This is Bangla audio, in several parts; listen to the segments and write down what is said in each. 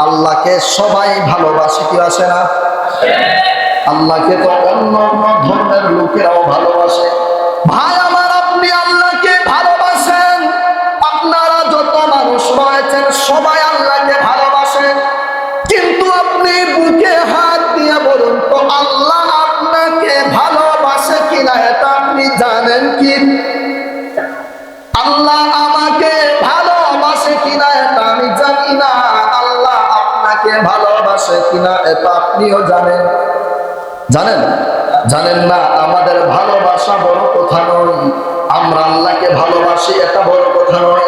আল্লাহকে সবাই ভালোবাসে কি আসে না? আল্লাহকে তো অন্য অন্য ধর্মের লোকেরাও ভালোবাসে। ভাই আমার, আপনি আল্লাহকে ভালোবাসেন, আপনারা যত মানুষ রয়েছেন সবাই আল্লাহকে ভালোবাসেন, কিন্তু আপনি বুকে হাত দিয়ে বলুন তো আল্লাহ আপনাকে ভালোবাসে কিনা এটা আপনি জানেন কি? আল্লাহ আমাকে ভালোবাসে কিনা এটা আমি জানি না, আল্লাহ আপনাকে ভালোবাসে কিনা এটা আপনিও জানেন? জানেন? জানেন না? আমাদের ভালোবাসা বড় কথা নয়, আমরা আল্লাহকে ভালোবাসি এটা বড় কথা নয়।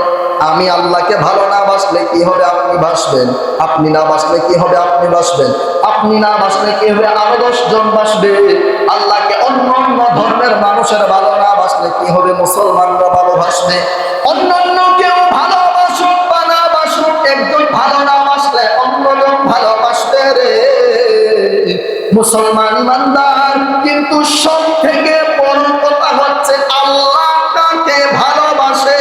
আমি আল্লাহকে ভালো না বাসলে কি হবে? আপনি বাসবেন। আপনি না বাসলে কি হবে? আপনি বাসবেন। আপনি না বাসলে কি হবে? আরো 10 জন বাসবে। আল্লাহকে অন্য অন্য ধর্মের মানুষের ভালো না বাসলে কি হবে? মুসলমানরা ভালোবাসবে। অন্যান্য কেউ ভালোবাসুক বা না বাসুক, একজন ভালো না বাসলে অন্যজন ভালোবাসবে রে মুসলমান ইমানদার। কিন্তু সব থেকে বড় কথা হচ্ছে আল্লাহ কাকে ভালোবাসে,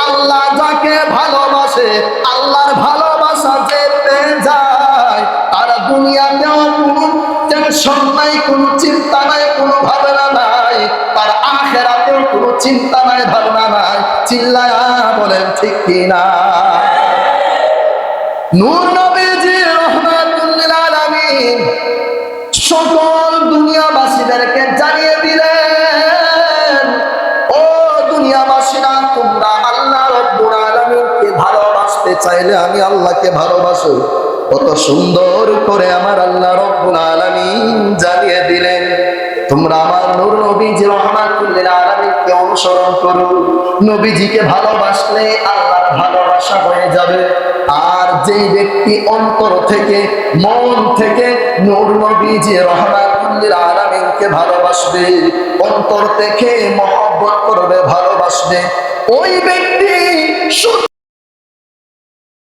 আল্লাহ যাকে ভালোবাসে, আল্লাহর ভালোবাসা যে পেয়ে যায় তার দুনিয়াতেও কোনো টেনশন নাই, কোনো চিন্তা নাই, কোনো ভাবনা নাই, তার আখিরাতেও কোনো চিন্তা নাই, ভাবনা নাই। চিল্লায়া বলেন ঠিক কিনা? নূর নবীজি রাহমাতুল লিল আলামিন সকল দুনিয়াবাসীদেরকে জানিয়ে দিলেন, ও দুনিয়াবাসীরা, তোমরা আল্লাহ রাব্বুল আলামিনকে ভালোবাসতে চাইলে আমি আল্লাহকে ভালোবাসো। কত সুন্দর করে আমার আল্লাহ রাব্বুল আলামিন জানিয়ে দিলেন, তোমরা আমার নূর নবীজি রাহমাতুল লিল আলামিনকে অনুসরণ করো। নবীজিকে ভালোবাসলে আল্লাহর ভালোবাসা হয়ে যাবে। আর যে ব্যক্তি অন্তর থেকে, মন থেকে নূর নবীজি রাহমাতুল লিল আলামিনকে ভালোবাসবে, অন্তর থেকে মহব্বত করবে, ভালোবাসবে, ওই ব্যক্তি